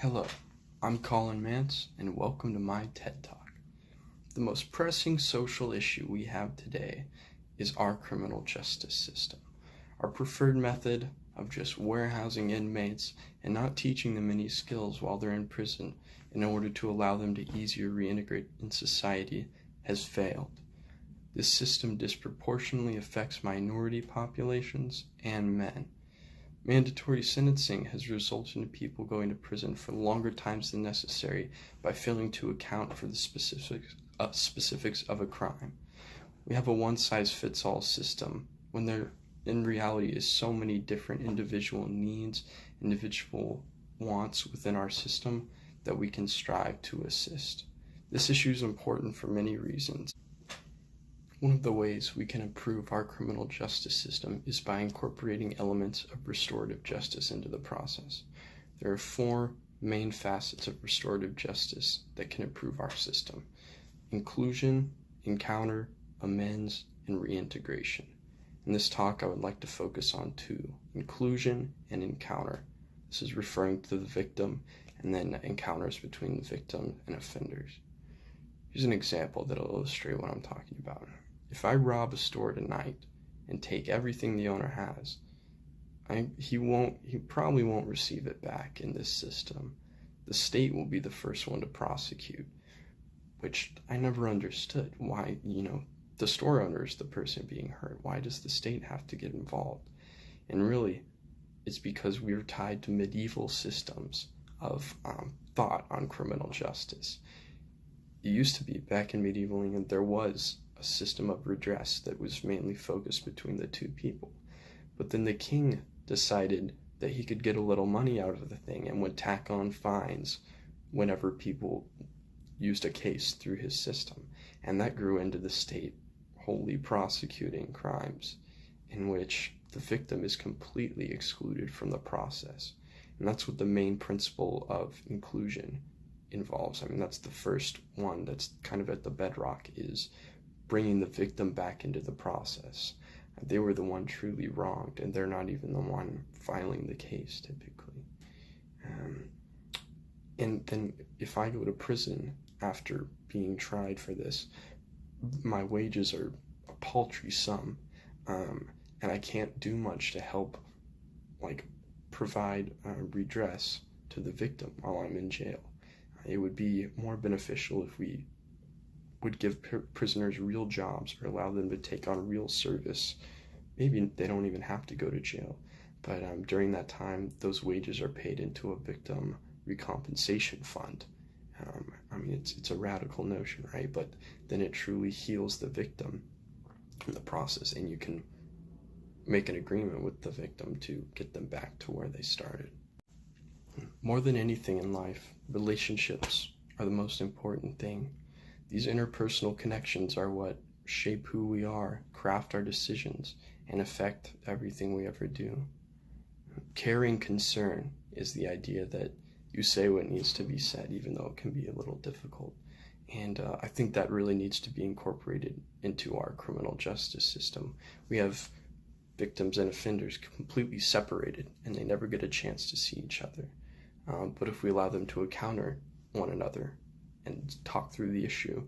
Hello, I'm Colin Mance, and welcome to my TED Talk. The most pressing social issue we have today is our criminal justice system. Our preferred method of just warehousing inmates and not teaching them any skills while they're in prison in order to allow them to easier reintegrate in society has failed. This system disproportionately affects minority populations and men. Mandatory sentencing has resulted in people going to prison for longer times than necessary by failing to account for the specifics of a crime. We have a one-size-fits-all system when there in reality is so many different individual needs, individual wants within our system that we can strive to assist. This issue is important for many reasons. One of the ways we can improve our criminal justice system is by incorporating elements of restorative justice into the process. There are 4 main facets of restorative justice that can improve our system: inclusion, encounter, amends, and reintegration. In this talk, I would like to focus on 2, inclusion and encounter. This is referring to the victim, and then encounters between the victim and offenders. Here's an example that'll illustrate what I'm talking about. If I rob a store tonight and take everything the owner has, he probably won't receive it back in this system. The state will be the first one to prosecute, which I never understood. Why, the store owner is the person being hurt. Why does the state have to get involved? And really, it's because we're tied to medieval systems of thought on criminal justice. It used to be, back in medieval England, there was a system of redress that was mainly focused between the 2 people. But then the king decided that he could get a little money out of the thing and would tack on fines whenever people used a case through his system. And that grew into the state wholly prosecuting crimes in which the victim is completely excluded from the process. And that's what the main principle of inclusion involves. That's the first one that's kind of at the bedrock, is bringing the victim back into the process. They were the one truly wronged, and they're not even the one filing the case typically. And then if I go to prison after being tried for this, my wages are a paltry sum, and I can't do much to help provide redress to the victim while I'm in jail. It would be more beneficial if we would give prisoners real jobs or allow them to take on real service. Maybe they don't even have to go to jail, but during that time, those wages are paid into a victim recompensation fund. It's a radical notion, right? But then it truly heals the victim in the process, and you can make an agreement with the victim to get them back to where they started. More than anything in life, relationships are the most important thing. These interpersonal connections are what shape who we are, craft our decisions, and affect everything we ever do. Caring concern is the idea that you say what needs to be said, even though it can be a little difficult. And I think that really needs to be incorporated into our criminal justice system. We have victims and offenders completely separated, and they never get a chance to see each other. But if we allow them to encounter one another and talk through the issue,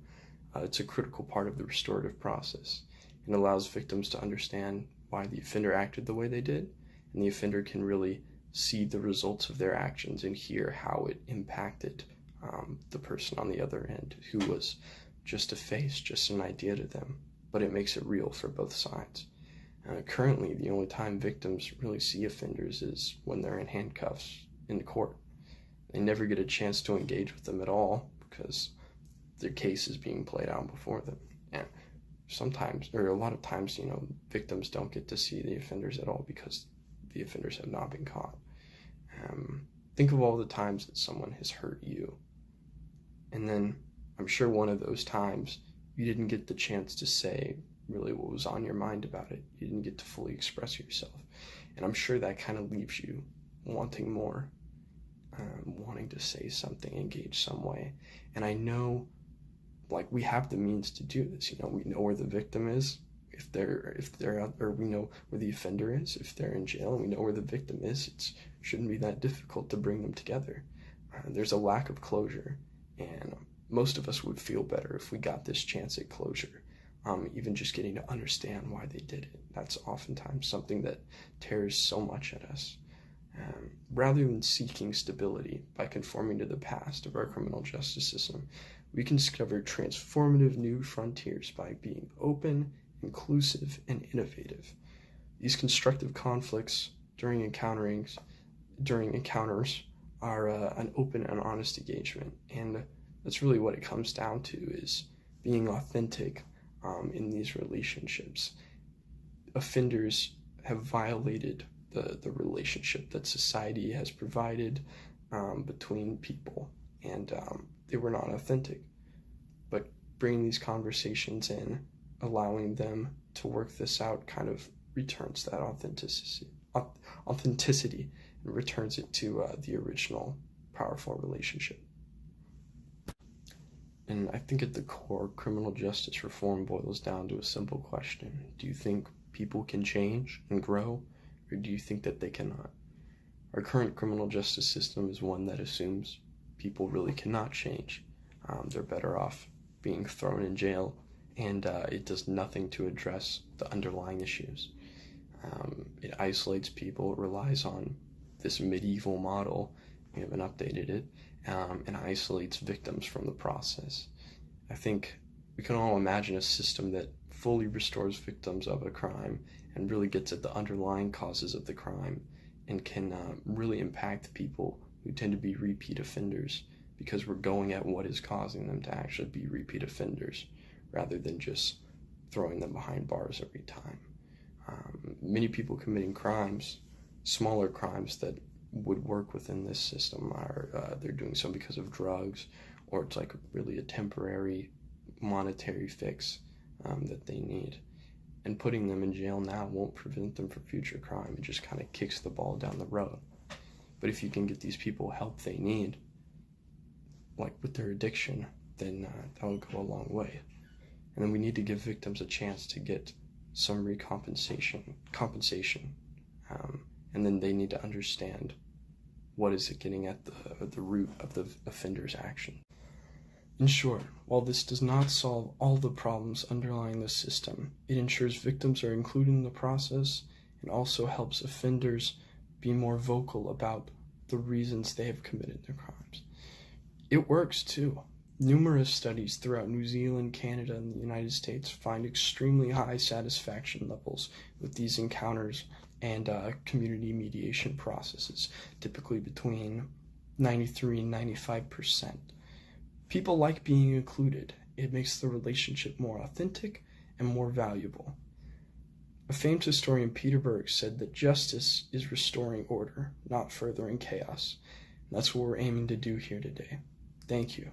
it's a critical part of the restorative process. It allows victims to understand why the offender acted the way they did, and the offender can really see the results of their actions and hear how it impacted the person on the other end, who was just a face, just an idea to them, but it makes it real for both sides. Currently, the only time victims really see offenders is when they're in handcuffs in court. They never get a chance to engage with them at all because their case is being played out before them. And sometimes, or a lot of times, victims don't get to see the offenders at all because the offenders have not been caught. Think of all the times that someone has hurt you, and then I'm sure one of those times you didn't get the chance to say really what was on your mind about it. You didn't get to fully express yourself, and I'm sure that kind of leaves you wanting more, wanting to say something, engage some way. And I know, we have the means to do this. We know where the victim is, if they're out, or we know where the offender is if they're in jail, and we know where the victim is. It shouldn't be that difficult to bring them together. There's a lack of closure, and most of us would feel better if we got this chance at closure. Even just getting to understand why they did it. That's oftentimes something that tears so much at us. Rather than seeking stability by conforming to the past of our criminal justice system, we can discover transformative new frontiers by being open, inclusive, and innovative. These constructive conflicts during encounters are an open and honest engagement, and that's really what it comes down to, is being authentic in these relationships. Offenders have violated the relationship that society has provided between people, and they were not authentic. But bringing these conversations in, allowing them to work this out, kind of returns that authenticity and returns it to the original powerful relationship. And I think at the core, criminal justice reform boils down to a simple question. Do you think people can change and grow, or do you think that they cannot? Our current criminal justice system is one that assumes people really cannot change. They're better off being thrown in jail, and it does nothing to address the underlying issues. It isolates people, it relies on this medieval model, we haven't updated it, and isolates victims from the process. I think we can all imagine a system that fully restores victims of a crime and really gets at the underlying causes of the crime, and can really impact people who tend to be repeat offenders, because we're going at what is causing them to actually be repeat offenders rather than just throwing them behind bars every time. Many people committing crimes, smaller crimes that would work within this system, are they're doing so because of drugs, or it's like really a temporary monetary fix that they need. And putting them in jail now won't prevent them from future crime. It just kind of kicks the ball down the road. But if you can get these people help they need, like with their addiction, then that'll go a long way. And then we need to give victims a chance to get some compensation, and then they need to understand what is it getting at the root of the offender's action. In short, while this does not solve all the problems underlying the system, it ensures victims are included in the process, and also helps offenders be more vocal about the reasons they have committed their crimes. It works too. Numerous studies throughout New Zealand, Canada, and the United States find extremely high satisfaction levels with these encounters and community mediation processes, typically between 93 and 95%. People like being included. It makes the relationship more authentic and more valuable. A famed historian, Peter Berg, said that justice is restoring order, not furthering chaos. And that's what we're aiming to do here today. Thank you.